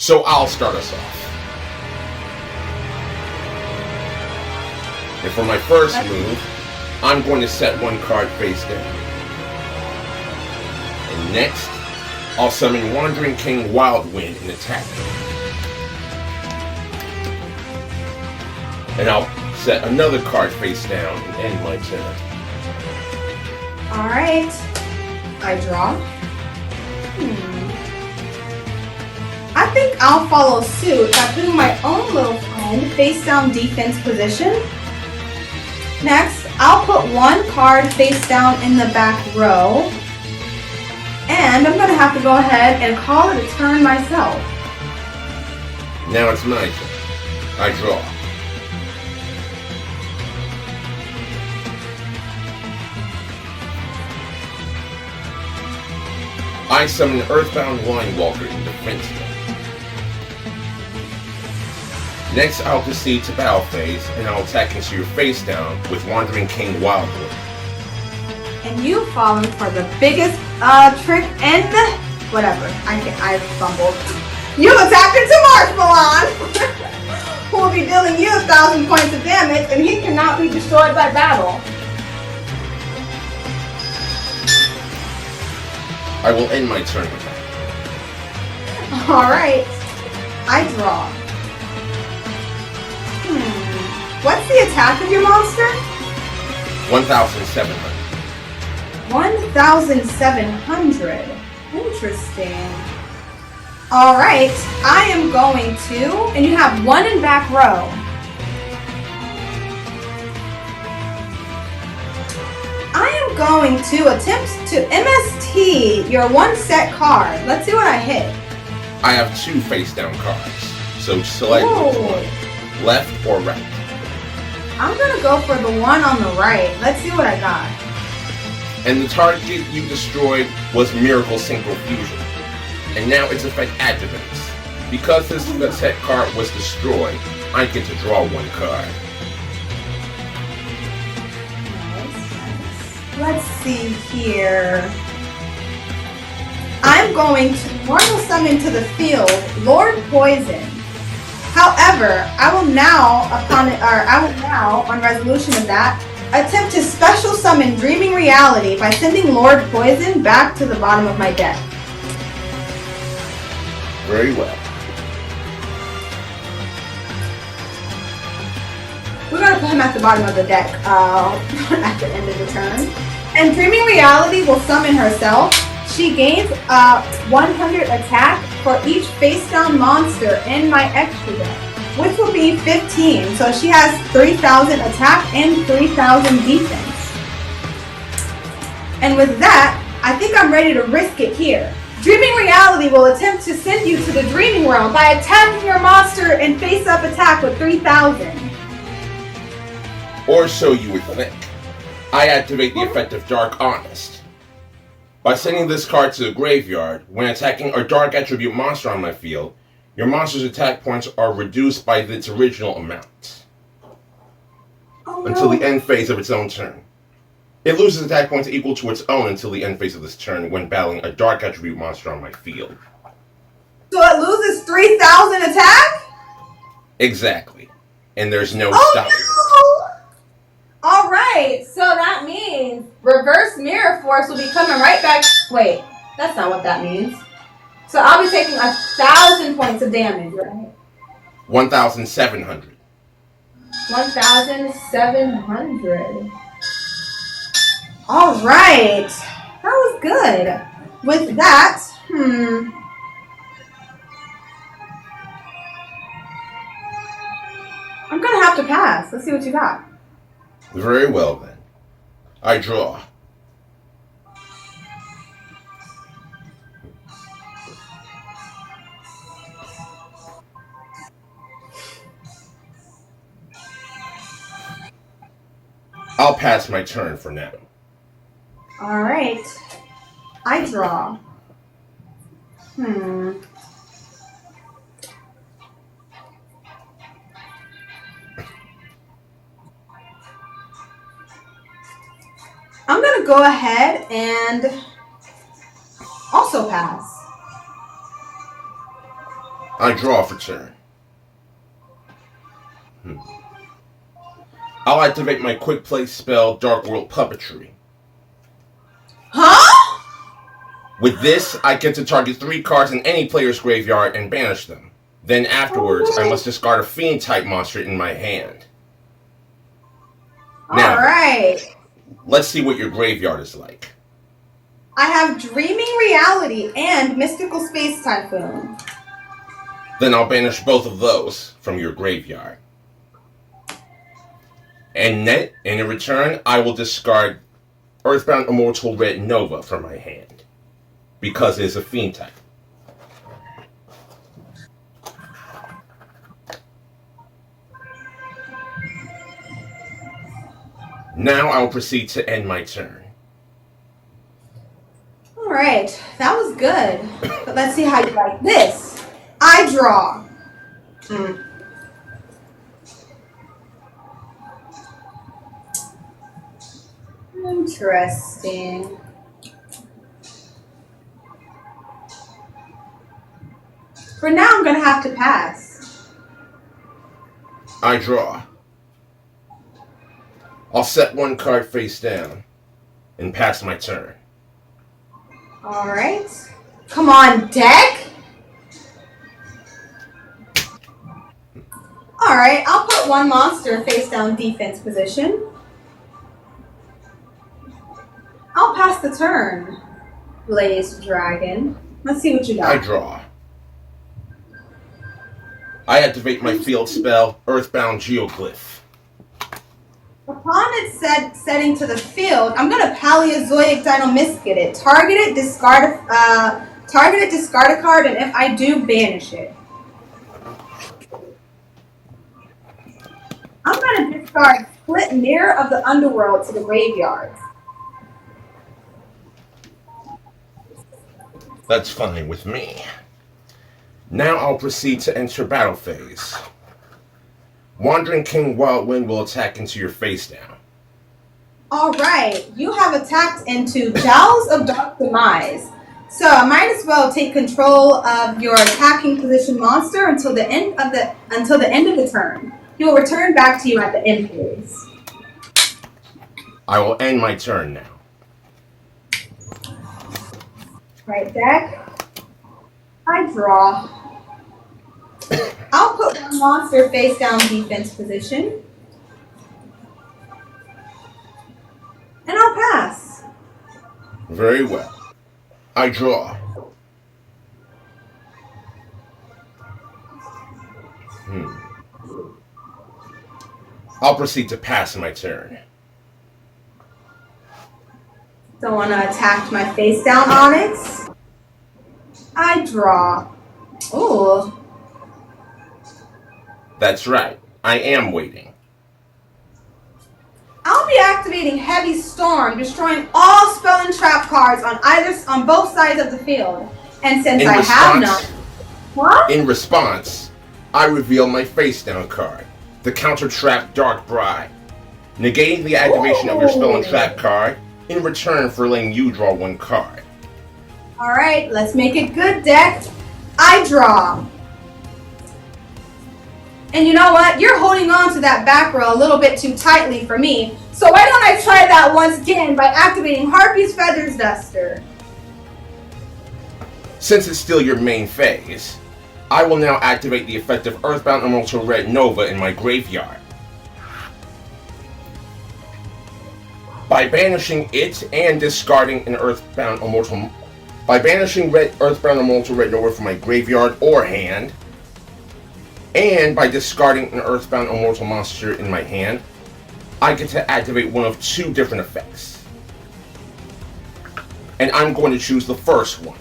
So I'll start us off. And for my first move, I'm going to set one card face down. And next, I'll summon Wandering King Wildwind and attack him. And I'll set another card face down and end my turn. Alright. I draw. I think I'll follow suit by putting my own little friend face down defense position. Next, I'll put one card face down in the back row. And I'm going to have to go ahead and call it a turn myself. Now it's my turn. I draw. I summon Earthbound Linewalker in defense mode. Next, I'll proceed to battle phase, and I'll attack into your face down with Wandering King Wildwood. And you've fallen for the biggest trick and whatever. I fumbled. You attacked into Marshmallow, who will be dealing you 1,000 points of damage, and he cannot be destroyed by battle. I will end my turn with that. Alright. I draw. What's the attack of your monster? 1,700. 1,700. Interesting. Alright. I am going to, and you have one in back row. I am going to attempt to MST your one set card. Let's see what I hit. I have two face down cards, so select which one, left or right. I'm gonna go for the one on the right. Let's see what I got. And the target you destroyed was Miracle Synchro Fusion. And now its effect activates. Because this set card was destroyed, I get to draw one card. Let's see here. I'm going to mortal summon to the field Lord Poison. However, I will now, on resolution of that, attempt to special summon Dreaming Reality by sending Lord Poison back to the bottom of my deck. Very well. We're going to put him at the bottom of the deck at the end of the turn. And Dreaming Reality will summon herself. She gains 100 attack for each face-down monster in my extra deck, which will be 15. So she has 3,000 attack and 3,000 defense. And with that, I think I'm ready to risk it here. Dreaming Reality will attempt to send you to the Dreaming Realm by attacking your monster and face-up attack with 3,000. Or so you would think. I activate the effect of Dark Honest. By sending this card to the graveyard, when attacking a dark attribute monster on my field, your monster's attack points are reduced by its original amount. Until the end phase of its own turn. It loses attack points equal to its own until the end phase of this turn when battling a dark attribute monster on my field. So it loses 3,000 attack? Exactly. And there's no stopping it. Alright, so that means Reverse Mirror Force will be coming right back. Wait, that's not what that means. So I'll be taking 1,000 points of damage, right? 1,700. 1,700. Alright, that was good. With that, I'm gonna have to pass. Let's see what you got. Very well then. I draw. I'll pass my turn for now. Alright. I draw. I'm going to go ahead and also pass. I draw for turn. I'll activate my quick play spell, Dark World Puppetry. Huh? With this, I get to target 3 cards in any player's graveyard and banish them. Then afterwards, I must discard a Fiend-type monster in my hand. Now, Alright. let's see what your graveyard is like. I have Dreaming Reality and Mystical Space Typhoon. Then I'll banish both of those from your graveyard. And in return, I will discard Earthbound Immortal Red Nova from my hand, because it is a Fiend type. Now I will proceed to end my turn. Alright, that was good. But let's see how you like this. I draw. Interesting. For now, I'm going to have to pass. I draw. I'll set 1 card face down and pass my turn. Alright. Come on, deck! Alright, I'll put 1 monster face down defense position. I'll pass the turn, Blaze Dragon. Let's see what you got. I draw. I activate my field spell, Earthbound Geoglyph. Upon its setting to the field, I'm going to Paleozoic Dino-Miscit it. Target it, discard a card, and if I do, banish it. I'm going to discard Split Mirror of the Underworld to the graveyard. That's fine with me. Now I'll proceed to enter battle phase. Wandering King Wildwind will attack into your face down. Alright, you have attacked into Jowls of Dark Demise. So I might as well take control of your attacking position monster until the end of the turn. He will return back to you at the end phase. I will end my turn now. Right, deck. I draw. I'll put 1 monster face down defense position. And I'll pass. Very well. I draw. I'll proceed to pass my turn. Don't want to attack my face down Onyx. I draw. Ooh. That's right. I am waiting. I'll be activating Heavy Storm, destroying all spell and trap cards on both sides of the field. And since I have none. What? In response, I reveal my face down card, the Counter Trap Dark Bride, negating the activation of your spell and trap card in return for letting you draw 1 card. Alright, let's make it good, deck. I draw. And you know what? You're holding on to that back row a little bit too tightly for me. So why don't I try that once again by activating Harpy's Feathers Duster. Since it's still your main phase, I will now activate the effect of Earthbound Immortal Red Nova in my graveyard. By banishing it and discarding an Earthbound Immortal Red Nova from my graveyard or hand, and by discarding an Earthbound Immortal monster in my hand, I get to activate one of 2 different effects. And I'm going to choose the first one.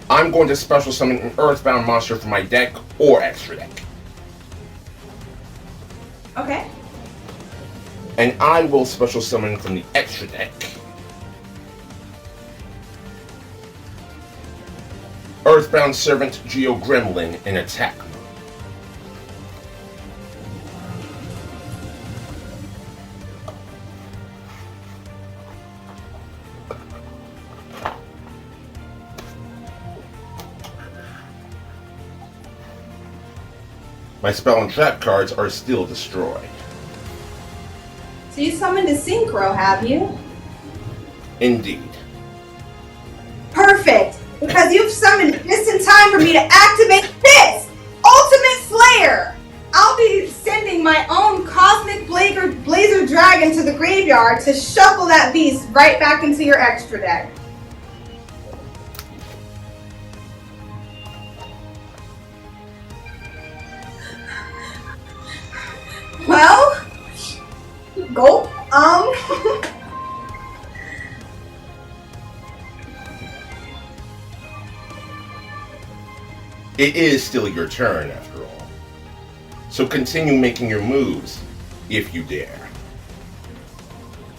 I'm going to special summon an Earthbound monster from my deck or extra deck. Okay. And I will special summon from the extra deck Earthbound Servant Geo Gremlin in attack mode. my spell and trap cards are still destroyed. So you summoned a Synchro, have you? Indeed. Perfect! Because you've summoned just in time for me to activate this! Ultimate Slayer! I'll be sending my own Cosmic Blazer Dragon to the graveyard to shuffle that beast right back into your extra deck. Well, go. It is still your turn, after all. So continue making your moves, if you dare.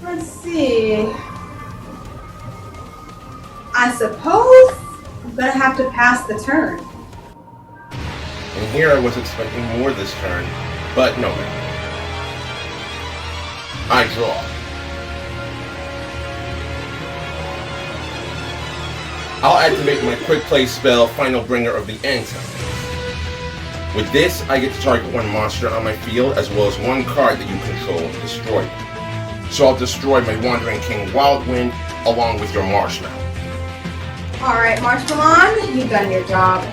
Let's see. I suppose I'm gonna have to pass the turn. And here I was expecting more this turn, but no matter. I draw. I'll activate my quick play spell, Final Bringer of the End Time. With this, I get to target one monster on my field, as well as one card that you control and destroy them. So I'll destroy my Wandering King Wildwind, along with your Marshmallow. Alright, Marshmallow, you've done your job.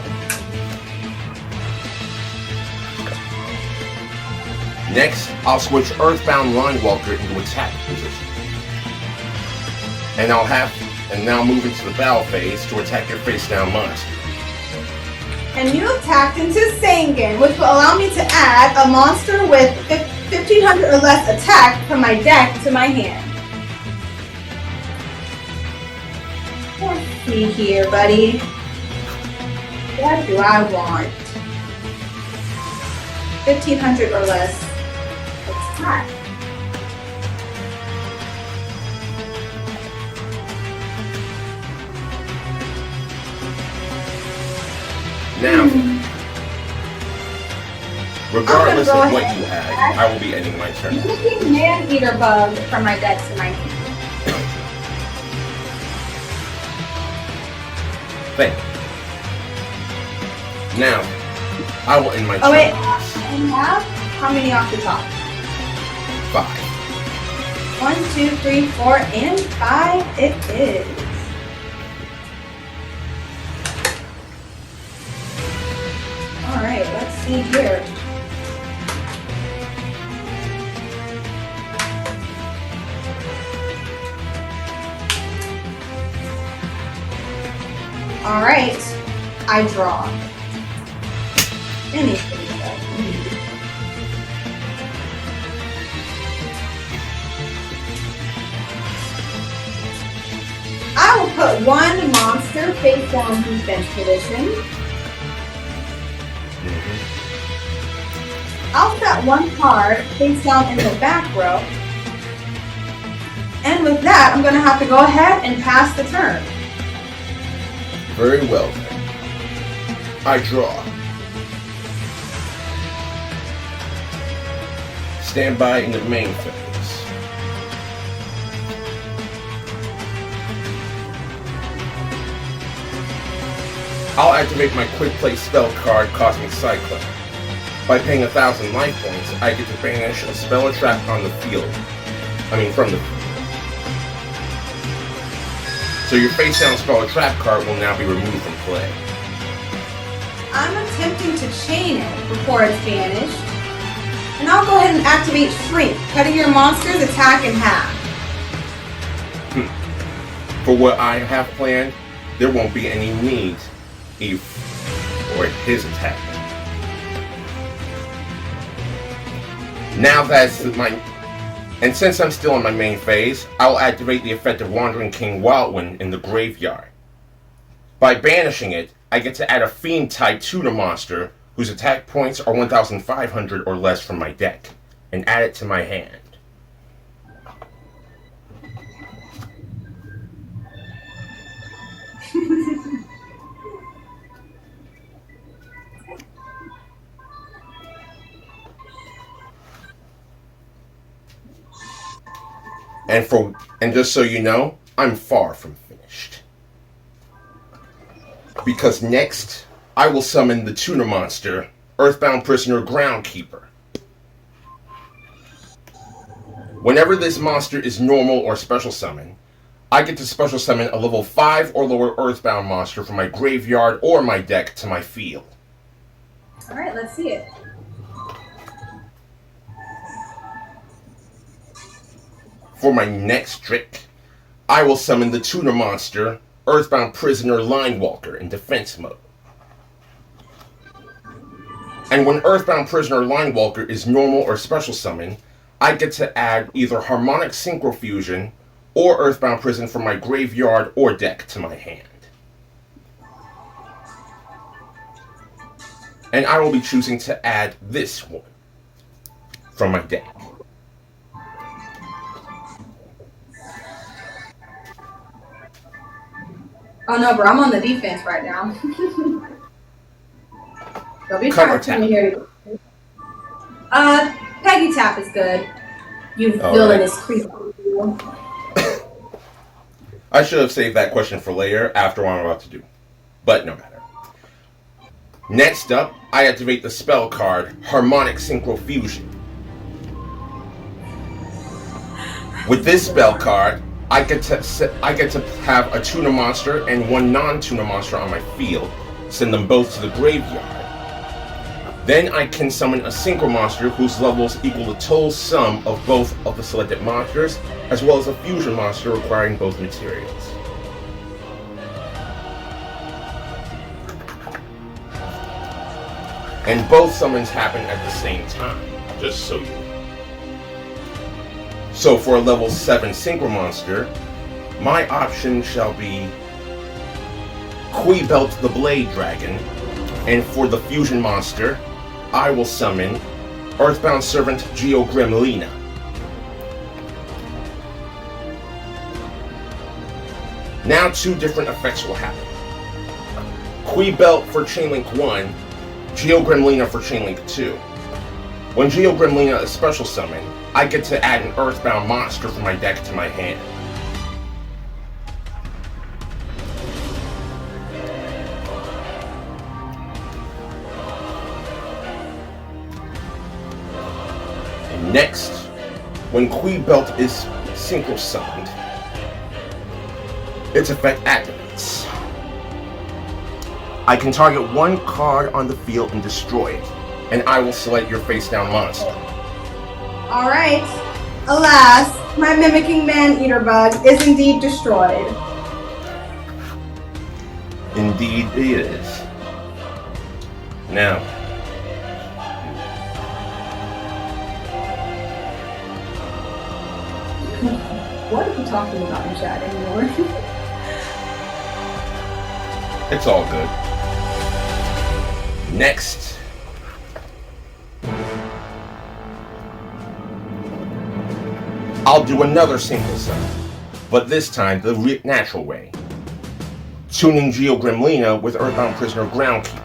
Next, I'll switch Earthbound Linewalker into attack position. And now move into the battle phase to attack your face-down monster. And you attacked into Sangan, which will allow me to add a monster with 1500 or less attack from my deck to my hand. Let's see here, buddy. What do I want? 1500 or less attack. Now, regardless of what you had, I will be ending my turn. Using Man-Eater Bug from my deck to my hand. Thank you. Now, I will end my turn. Oh wait, and have how many off the top? 5. 1, 2, 3, 4, and 5 it is. Alright, let's see here. Alright, I draw. Anything that I need. I will put one monster face down defense position. I'll set one card face down in the back row. And with that, I'm going to have to go ahead and pass the turn. Very well then. I draw. Stand by in the main phase. I'll activate my quick play spell card, Cosmic Cyclone. By paying 1,000 life points, I get to banish a spell or trap on the field. From the field. So your face down spell or trap card will now be removed from play. I'm attempting to chain it before it's banished. And I'll go ahead and activate Shrink, cutting your monster's attack in half. For what I have planned, there won't be any need for his attack. Now that's and since I'm still in my main phase, I'll activate the effect of Wandering King Wildwind in the graveyard. By banishing it, I get to add a Fiend type to the monster whose attack points are 1,500 or less from my deck, and add it to my hand. And just so you know, I'm far from finished. Because next, I will summon the tuner monster, Earthbound Prisoner Groundkeeper. Whenever this monster is normal or special summon, I get to special summon a level 5 or lower Earthbound monster from my graveyard or my deck to my field. Alright, let's see it. For my next trick, I will summon the tuner monster, Earthbound Prisoner Linewalker in defense mode. And when Earthbound Prisoner Linewalker is normal or special summon, I get to add either Harmonic Synchro Fusion or Earthbound Prison from my graveyard or deck to my hand. And I will be choosing to add this one from my deck. Oh no, bro, I'm on the defense right now. Don't be Cover trying to me here. Peggy Tap is good. You All villain right. is creepy. I should have saved that question for later after what I'm about to do. But no matter. Next up, I activate the spell card, Harmonic Synchro Fusion. With this spell card, I get to have a tuner monster and one non-tuner monster on my field, send them both to the graveyard. Then I can summon a synchro monster whose levels equal the total sum of both of the selected monsters, as well as a fusion monster requiring both materials. And both summons happen at the same time, just so you know. So for a level 7 synchro monster, my option shall be Kee Way the Blade Dragon, and for the fusion monster, I will summon Earthbound Servant Geogrimlina. Now 2 different effects will happen. Kee Way for Chainlink 1, Geogrimlina for Chainlink 2. When Geogrimlina is special summoned, I get to add an Earthbound monster from my deck to my hand. And next, when Kee Way is synchro summoned, its effect activates. I can target one card on the field and destroy it, and I will select your face-down monster. Alright. Alas, my mimicking man-eater bug is indeed destroyed. Indeed it is. Now, What are you talking about in chat anymore? it's all good. Next, I'll do another single summon, but this time the natural way. Tuning Geogrimlina with Earthbound Prisoner Groundkeeper,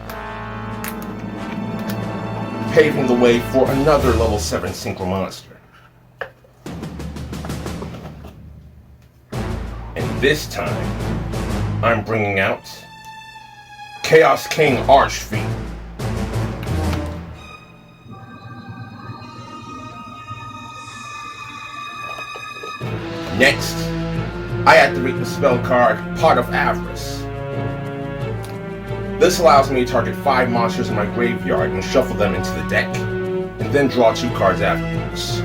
paving the way for another level 7 synchro monster. And this time, I'm bringing out Chaos King Archfiend. Next, I activate the spell card, Pot of Avarice. This allows me to target 5 monsters in my graveyard and shuffle them into the deck, and then draw 2 cards afterwards.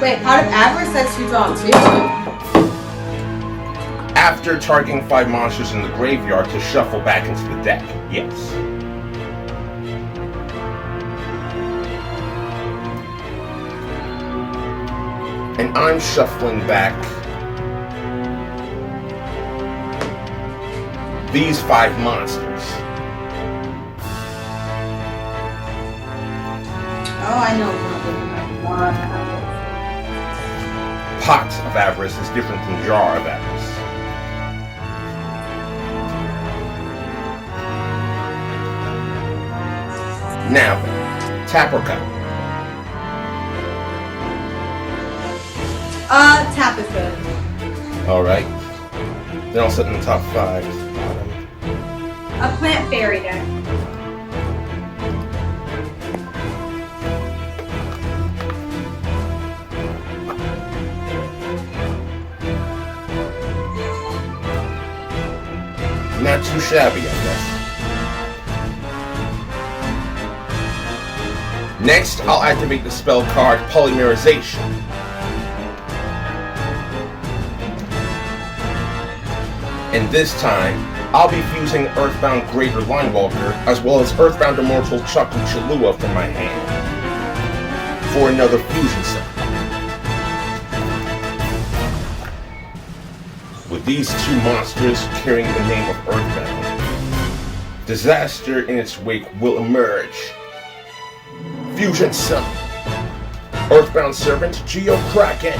Wait, Pot of Avarice lets you draw 2? After targeting 5 monsters in the graveyard to shuffle back into the deck, yes. And I'm shuffling back these 5 monsters. Oh, I know. Pot of Avarice is different than Jar of Avarice. Now, tap or cut? Tap is good. Alright. Then I'll set in the top 5 as the bottom. A plant fairy deck. Not too shabby, I guess. Next, I'll activate the spell card Polymerization. And this time, I'll be fusing Earthbound Greater Linewalker as well as Earthbound Immortal Chaku Chalua from my hand for another fusion set. With these two monsters carrying the name of Earthbound, disaster in its wake will emerge. Fusion Summon. Earthbound Servant Geo Kraken.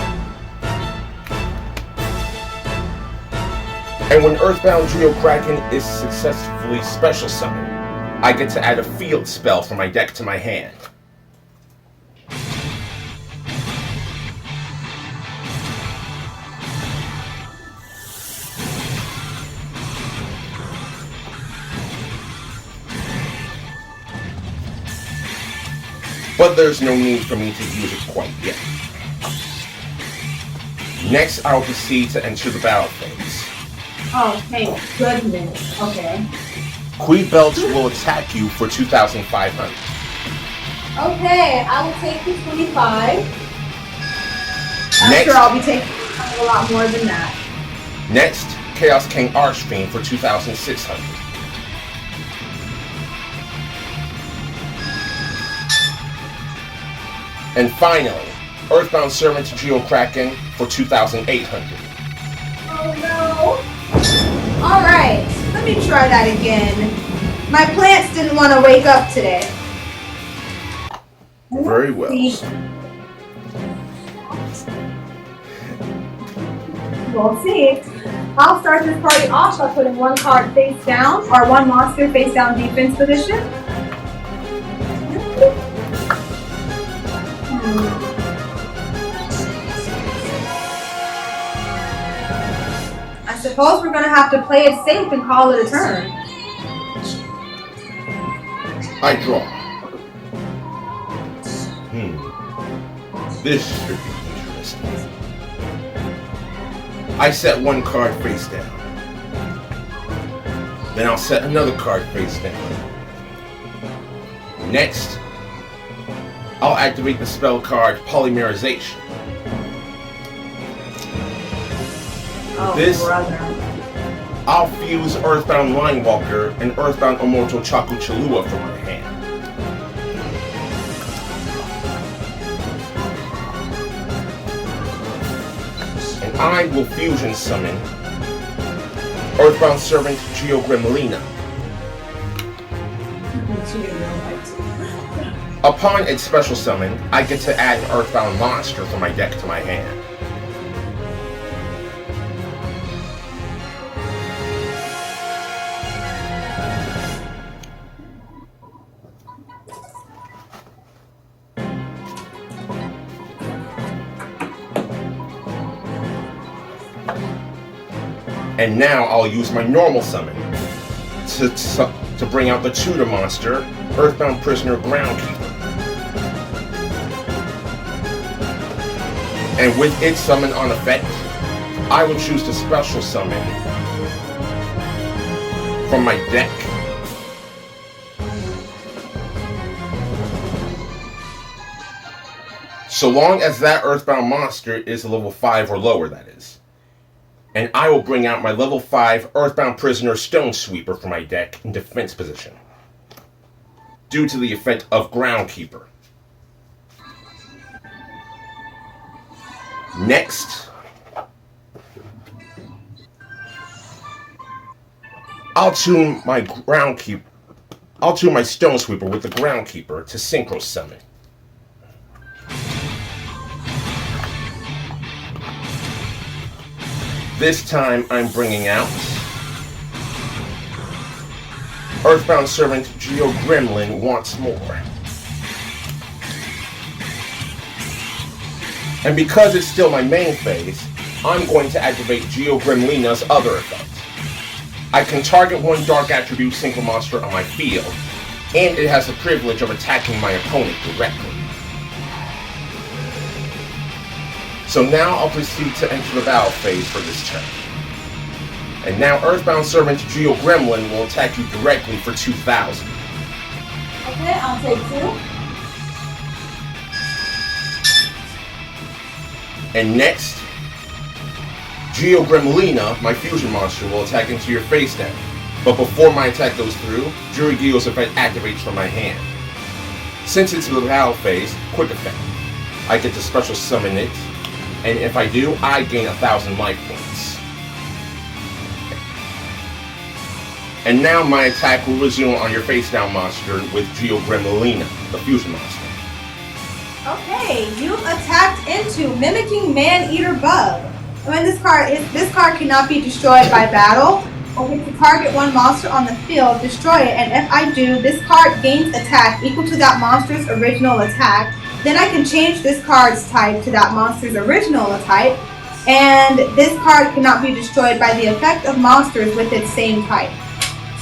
And when Earthbound Geo Kraken is successfully special summoned, I get to add a field spell from my deck to my hand. But there's no need for me to use it quite yet. Next, I'll proceed to enter the battle phase. Oh, thank goodness. Okay. Queen Belch will attack you for 2,500. Okay, I will take the 25. Next, After I'll be taking a lot more than that. Next, Chaos King Archfiend for 2,600. And finally, Earthbound Servant Geo Kraken for 2,800. Oh no. Alright, let me try that again. My plants didn't want to wake up today. Very well. We'll see. I'll start this party off by putting one card face down, or one monster face down defense position. I suppose we're going to have to play it safe and call it a turn. I draw. This should be interesting. I set one card face down. Then I'll set another card face down. Next, I'll activate the spell card Polymerization. Oh, This, brother. I'll fuse Earthbound Linewalker and Earthbound Immortal Chaku Chalua from my hand. And I will fusion summon Earthbound Servant Geo Gremlina. Upon its special summon, I get to add an Earthbound monster from my deck to my hand. And now I'll use my normal summon to bring out the tutor monster, Earthbound Prisoner Groundkeeper. And with its summon on effect, I will choose to special summon from my deck so long as that Earthbound monster is a level 5 or lower, that is. And I will bring out my level 5 Earthbound Prisoner Stone Sweeper from my deck in defense position, due to the effect of Groundkeeper. Next, I'll tune my Stone Sweeper with the Groundkeeper to Synchro Summon. This time I'm bringing out Earthbound Servant Geo Gremlin once more. And because it's still my main phase, I'm going to activate Gremlina's other effect. I can target one dark attribute synchro monster on my field, and it has the privilege of attacking my opponent directly. So now I'll proceed to enter the battle phase for this turn. And now Earthbound Servant Gremlin will attack you directly for 2,000. Okay, I'll take 2. And next, Gremlina, my fusion monster, will attack into your face now. But before my attack goes through, Gio's effect activates from my hand. Since it's the battle phase, quick effect. I get to special summon it, and if I do, I gain 1,000 life points. And now my attack will resume on your face down monster with Gremlina, the fusion monster. Okay, you attacked into Mimicking Man-Eater Bug. When this card cannot be destroyed by battle. Okay, to target one monster on the field, destroy it, and if I do, this card gains attack equal to that monster's original attack. Then I can change this card's type to that monster's original type, and this card cannot be destroyed by the effect of monsters with its same type.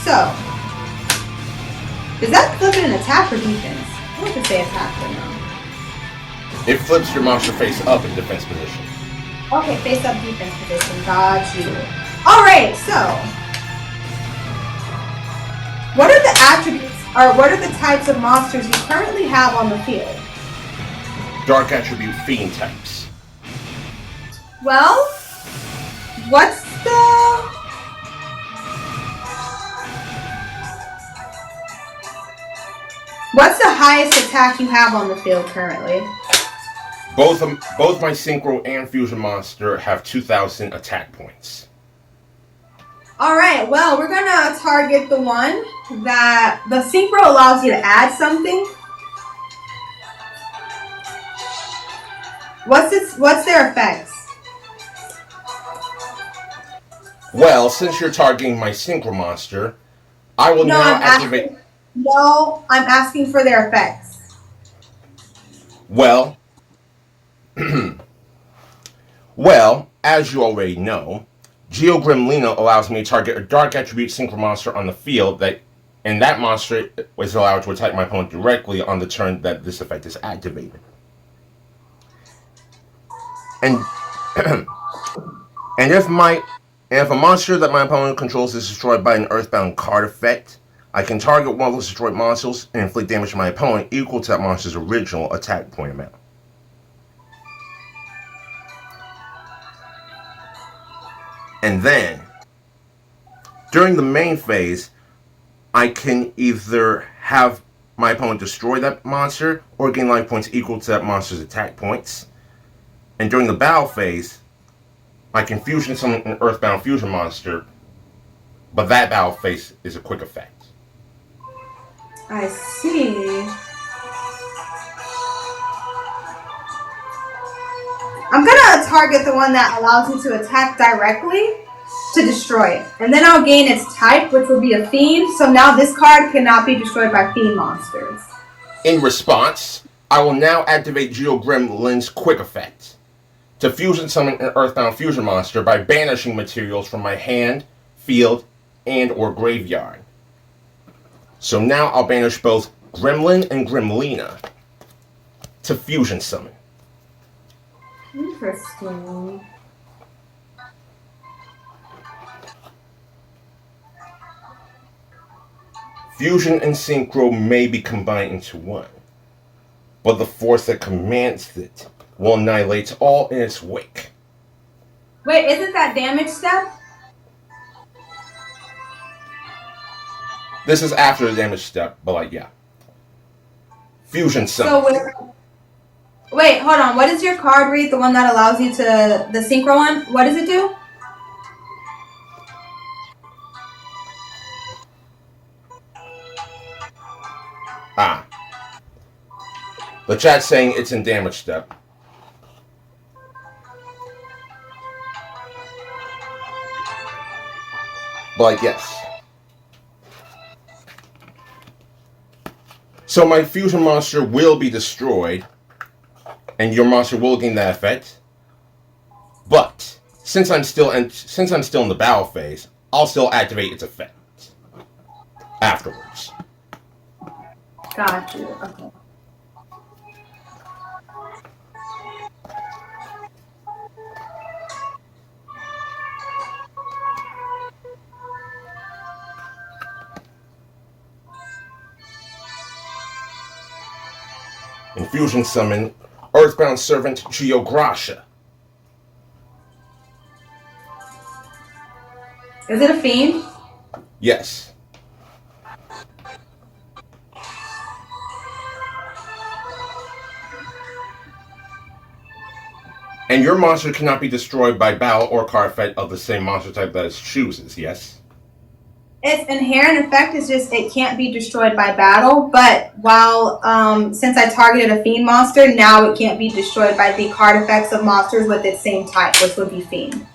So, does that flip it an attack or defense? I want to say attack right now. It flips your monster face up in defense position. Okay, face up defense position. Got you. Alright, so what are the attributes or what are the types of monsters you currently have on the field? Dark attribute fiend types. Well, what's the highest attack you have on the field currently? Both my synchro and fusion monster have 2,000 attack points. Alright, well, we're gonna target the one that the synchro allows you to add something. What's their effects? Well, since you're targeting my synchro monster, I will now activate... I'm asking for their effects. Well, well, as you already know, Gremlina allows me to target a dark attribute synchro monster on the field, and that monster is allowed to attack my opponent directly on the turn that this effect is activated. And and if a monster that my opponent controls is destroyed by an Earthbound card effect, I can target one of those destroyed monsters and inflict damage to my opponent equal to that monster's original attack point amount. And then, during the main phase, I can either have my opponent destroy that monster or gain life points equal to that monster's attack points. And during the battle phase, I can fusion summon an Earthbound fusion monster, but that battle phase is a quick effect. I see. I'm gonna target the one that allows you to attack directly to destroy it. And then I'll gain its type, which will be a fiend. So now this card cannot be destroyed by fiend monsters. In response, I will now activate Gremlin's quick effect to fusion summon an Earthbound fusion monster by banishing materials from my hand, field, and or graveyard. So now I'll banish both Gremlin and Gremlina to fusion summon. Interesting. Fusion and Synchro may be combined into one, but the force that commands it will annihilate all in its wake. Wait, isn't that damage step? This is after the damage step, but like, yeah. Fusion summon. So wait, hold on. What does your card read? The one that allows you to... The synchro one? What does it do? Ah. The chat's saying it's in damage step. But like, yes. So my fusion monster will be destroyed, and your monster will gain that effect. But Since I'm still in the battle phase, I'll still activate its effect afterwards. Got you. Okay. Infusion summon Earthbound Servant Geograsha. Is it a fiend? Yes. And your monster cannot be destroyed by battle or card effect of the same monster type that it chooses, yes? Its inherent effect is just it can't be destroyed by battle, but while since I targeted a fiend monster, now it can't be destroyed by the card effects of monsters with its same type, which would be fiend.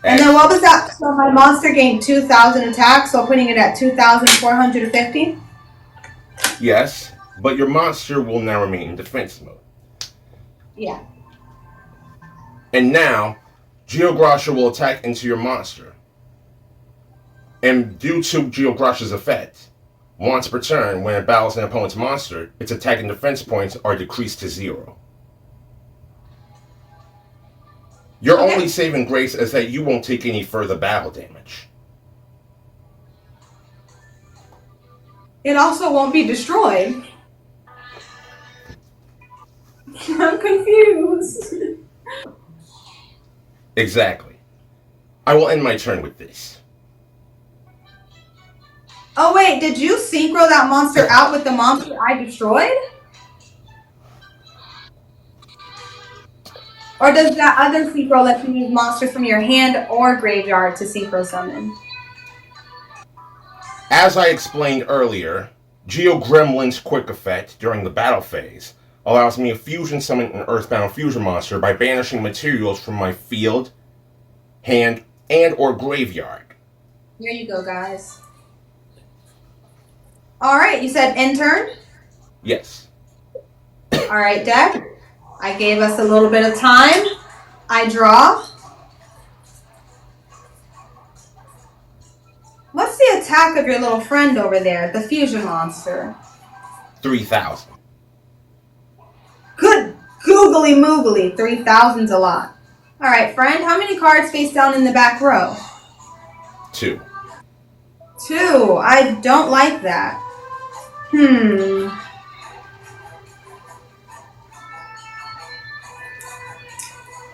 And then what was that? So my monster gained 2,000 attack, so putting it at 2,450? Yes, but your monster will now remain in defense mode. Yeah. And now, Geograsha will attack into your monster. And due to Geograsha's effect, once per turn, when it battles an opponent's monster, its attack and defense points are decreased to 0. Your only saving grace is that you won't take any further battle damage. It also won't be destroyed. I'm confused. Exactly. I will end my turn with this. Oh wait, did you synchro that monster out with the monster I destroyed? Or does that other synchro let you use monsters from your hand or graveyard to synchro summon? As I explained earlier, Geo Gremlin's quick effect during the battle phase allows me to fusion summon an Earthbound fusion monster by banishing materials from my field, hand, and or graveyard. Here you go, guys. Alright, you said end turn? Yes. Alright, deck. I gave us a little bit of time. I draw. What's the attack of your little friend over there, the fusion monster? 3,000. Good googly moogly. 3,000's a lot. Alright, friend, how many cards face down in the back row? 2. 2. I don't like that.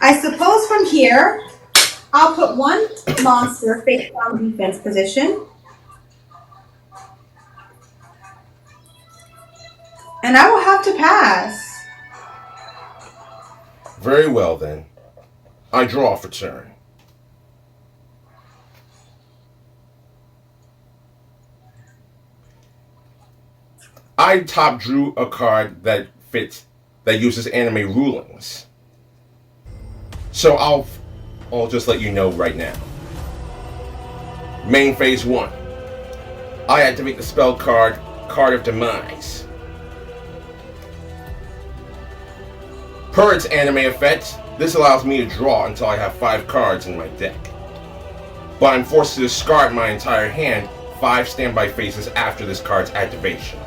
I suppose from here, I'll put one monster face down defense position. And I will have to pass. Very well then. I draw for turn. I top drew a card that uses anime rulings. So I'll just let you know right now. Main phase 1. I activate the spell card, Card of Demise. Per its anime effect, this allows me to draw until I have 5 cards in my deck. But I'm forced to discard my entire hand 5 standby phases after this card's activation.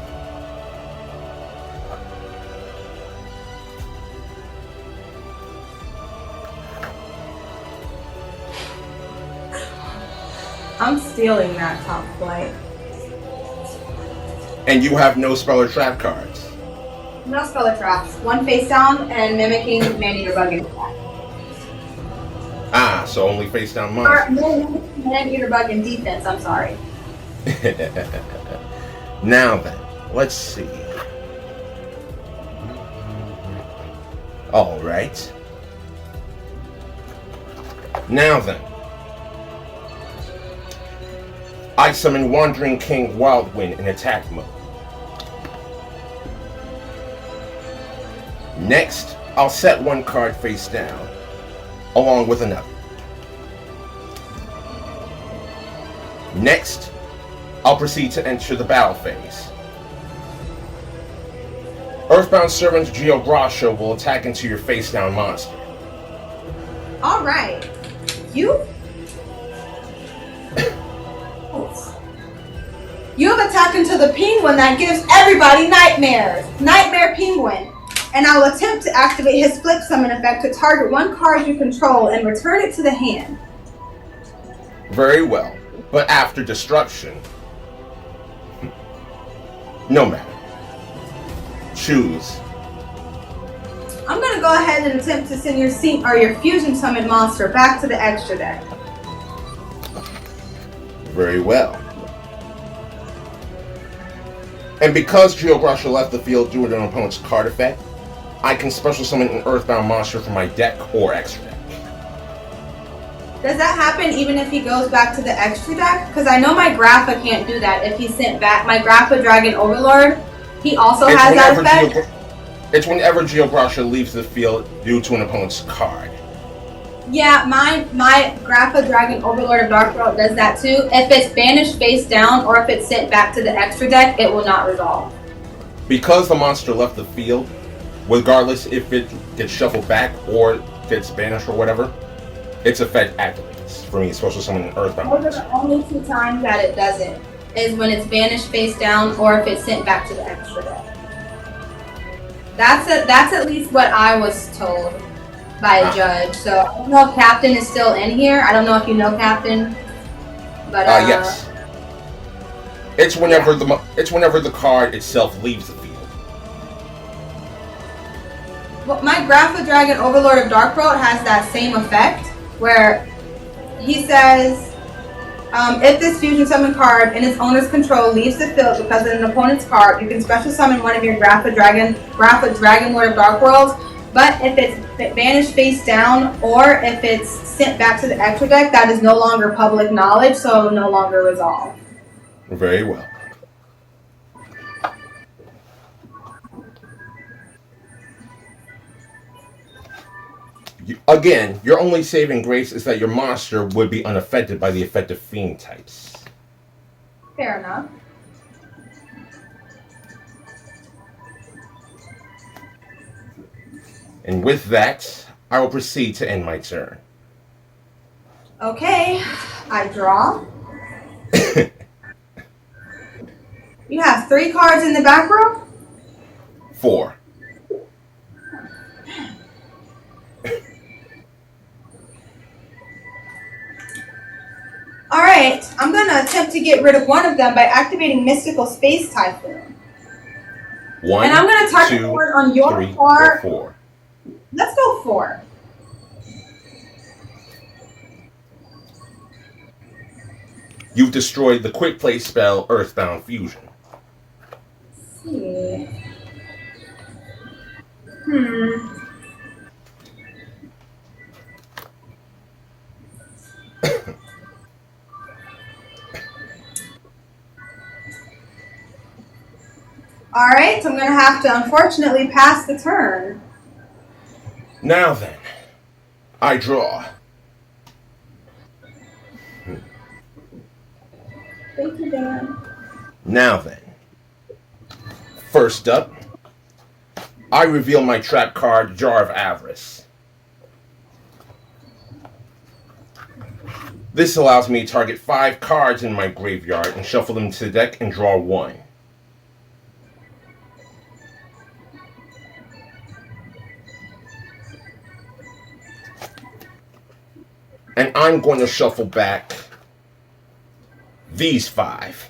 I'm stealing that top flight. And you have no spell or trap cards. No speller traps. One face down and mimicking man-eater bug in attack. Ah, so only face down Or monsters. man-eater bug in defense, I'm sorry. Now then, let's see. Alright. Now then. I summon Wandering King Wildwind in attack mode. Next, I'll set one card face down, along with another. Next, I'll proceed to enter the battle phase. Earthbound Servant Geograsha will attack into your face down monster. All right. You have attacked into the penguin that gives everybody nightmares. Nightmare Penguin. And I will attempt to activate his flip summon effect to target one card you control and return it to the hand. Very well. But after destruction, no matter. Choose. I'm going to go ahead and attempt to send your fusion summon monster back to the extra deck. Very well. And because Geograsha left the field due to an opponent's card effect, I can special summon an Earthbound monster from my deck or extra deck. Does that happen even if he goes back to the extra deck? Because I know my Grappa can't do that. If he's sent back, my Grappa Dragon Overlord, he also has that effect. It's whenever Geograsha leaves the field due to an opponent's card. Yeah, my Grappa Dragon Overlord of Dark World does that too. If it's banished face down or if it's sent back to the extra deck, it will not resolve. Because the monster left the field, regardless if it gets shuffled back or gets banished or whatever, its effect activates. For me, it's supposed to summon an Earthbound monster. Those are the only two times that it doesn't, is when it's banished face down or if it's sent back to the extra deck. That's at least what I was told by a judge. So I don't know if Captain is still in here. I don't know if you know Captain, but yes. It's whenever the card itself leaves the field. Well, my Grappa Dragon Overlord of Dark World has that same effect, where he says, if this fusion summon card in its owner's control leaves the field because of an opponent's card, you can special summon one of your Grappa Dragon Lord of Dark Worlds. But if it's banished face down or if it's sent back to the extra deck, that is no longer public knowledge, so it will no longer resolve. Very well. Again, your only saving grace is that your monster would be unaffected by the effective fiend types. Fair enough. And with that, I will proceed to end my turn. Okay, I draw. You have 3 cards in the back row? 4. Alright, I'm going to attempt to get rid of one of them by activating Mystical Space Typhoon. 1, and I'm going to target 2, one on your 3, card. 4. Let's go 4. You've destroyed the quick play spell Earthbound Fusion. Let's see. Alright, so I'm going to have to unfortunately pass the turn. Now then, I draw. Thank you, Dan. Now then, first up, I reveal my trap card, Jar of Avarice. This allows me to target 5 cards in my graveyard and shuffle them to the deck and draw 1. And I'm going to shuffle back these 5.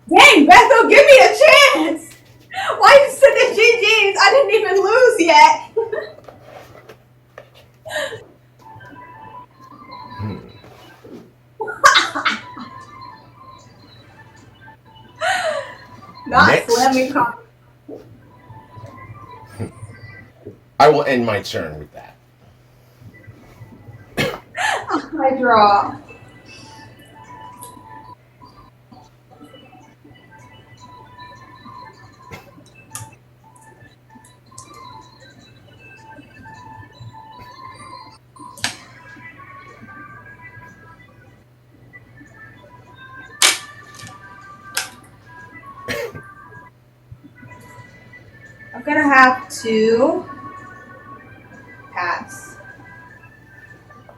Dang, Bethel, give me a chance! Why you sending GGs? I didn't even lose yet. Not Next. slamming cards. I will end my turn with that. I draw. gonna have to pass.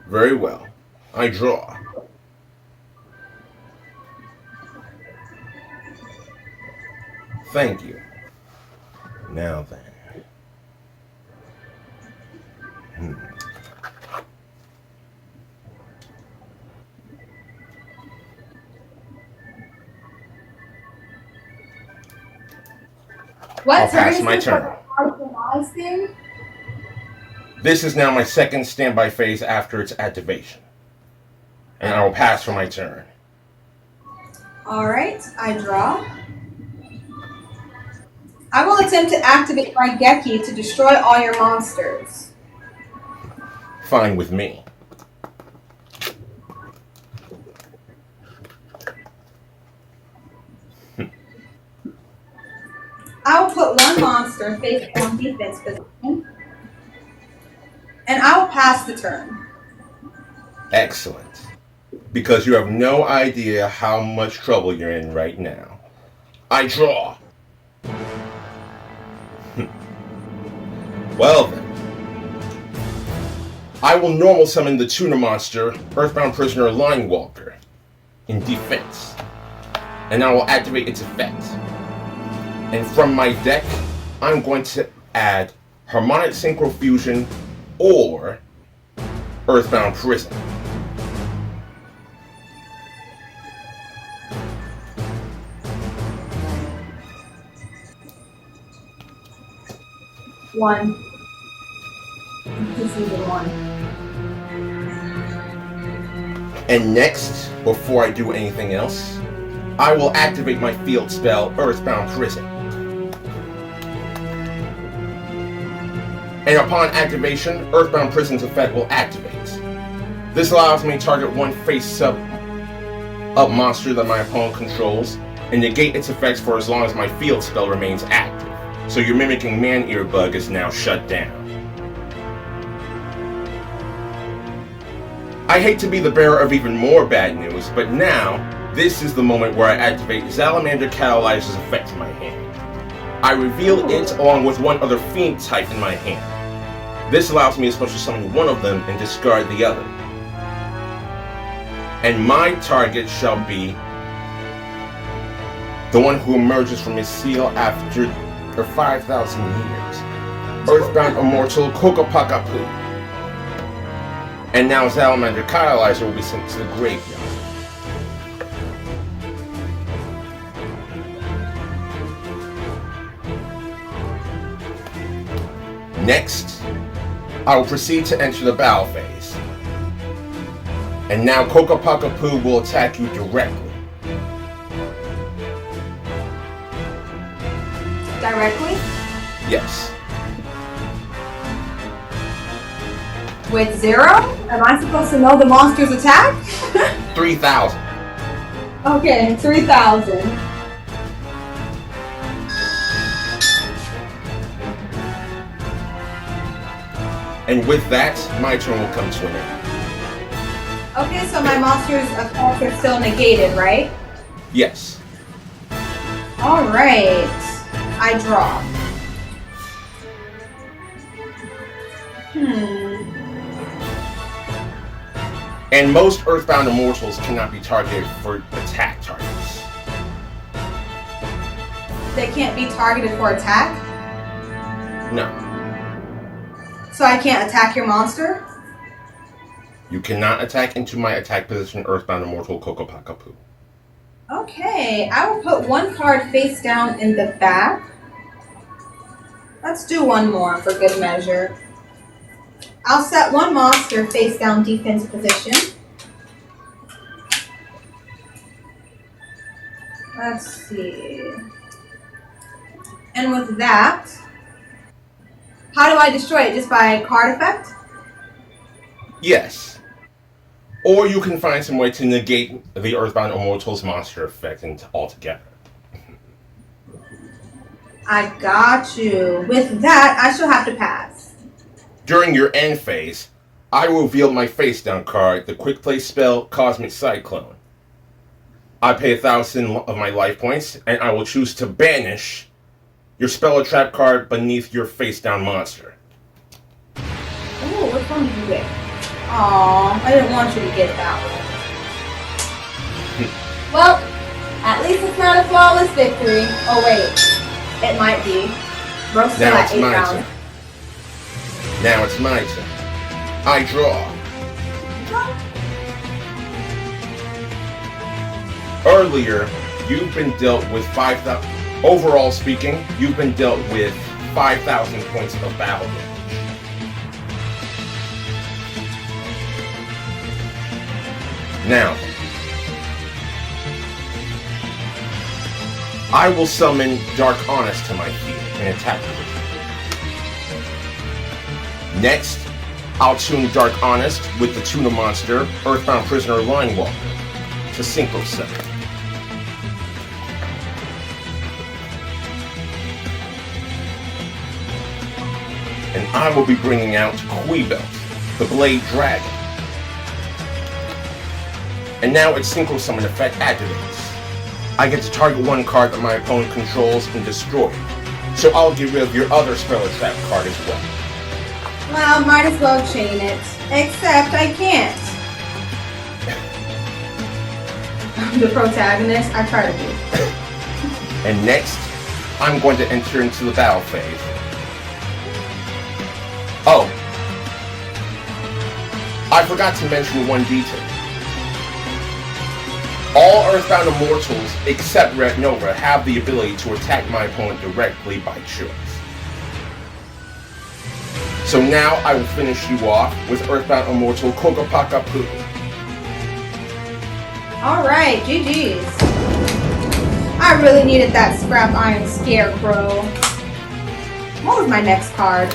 Very well. I draw. Thank you. Now then. What I'll pass turn is my this turn. for optimizing? This is now my second standby phase after its activation. And I will pass for my turn. Alright, I draw. I will attempt to activate my Geki to destroy all your monsters. Fine with me. I will put one monster face down defense position. And I will pass the turn. Excellent. Because you have no idea how much trouble you're in right now. I draw. Well then. I will normal summon the tuner monster, Earthbound Prisoner Line Walker, in defense. And I will activate its effect. And from my deck, I'm going to add Harmonic Synchro Fusion or Earthbound Prison. One. Just either one. And next, before I do anything else, I will activate my field spell, Earthbound Prison. And upon activation, Earthbound Prison's effect will activate. This allows me to target one face-up monster that my opponent controls, and negate its effects for as long as my field spell remains active. So your mimicking man-ear bug is now shut down. I hate to be the bearer of even more bad news, but now, this is the moment where I activate Salamander Catalyzer's effect in my hand. I reveal it along with one other fiend type in my hand. This allows me to special summon one of them and discard the other. And my target shall be the one who emerges from his seal after 5,000 years. Earthbound Immortal Kokopakapu. And now Salamander Catalyzer will be sent to the graveyard. Next, I will proceed to enter the battle phase. And now Kokopakapu will attack you directly. Directly? Yes. With 0? Am I supposed to know the monster's attack? 3,000. Okay, 3,000. And with that, my turn will come to an end. Okay, so my monster's effects are still negated, right? Yes. Alright. I draw. And most Earthbound Immortals cannot be targeted for attack targets. They can't be targeted for attack? No. So I can't attack your monster? You cannot attack into my attack position Earthbound Immortal Kokopakapu. Okay, I will put one card face down in the back. Let's do one more for good measure. I'll set one monster face down defense position. Let's see. And with that, how do I destroy it? Just by card effect? Yes. Or you can find some way to negate the Earthbound Immortal's monster effect altogether. I got you. With that, I shall have to pass. During your end phase, I will reveal my face down card, the quick play spell Cosmic Cyclone. I pay 1,000 of my life points, and I will choose to banish your spell or trap card beneath your face-down monster. Oh, which one did you get? Aw, I didn't want you to get that one. Well, at least it's not a flawless victory. Oh wait, it might be. Broke's still Now at it's 8 my rounds. turn. Now it's my turn. I draw. Earlier, you've been dealt with 5,000. Overall speaking, you've been dealt with 5,000 points of battle damage. Now, I will summon Dark Onyx to my field and attack you. Next, I'll tune Dark Onyx with the tuna monster, Earthbound Prisoner Linewalker, to Synchro 7. And I will be bringing out Kee Way, the Blade Dragon. And now its Synchro Summon effect activates. I get to target one card that my opponent controls and destroy it. So I'll get rid of your other spell or trap card as well. Well, might as well chain it. Except I can't. I'm the protagonist. I try to be. And next, I'm going to enter into the battle phase. Oh, I forgot to mention one detail. All Earthbound Immortals except Red Nova have the ability to attack my opponent directly by choice. So now I will finish you off with Earthbound Immortal Kokopakapu. Alright, GG's. I really needed that Scrap Iron Scarecrow. What was my next card?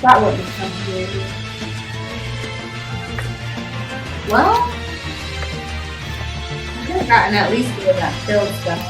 That wouldn't come here. Well, I could have gotten at least rid of that field stuff.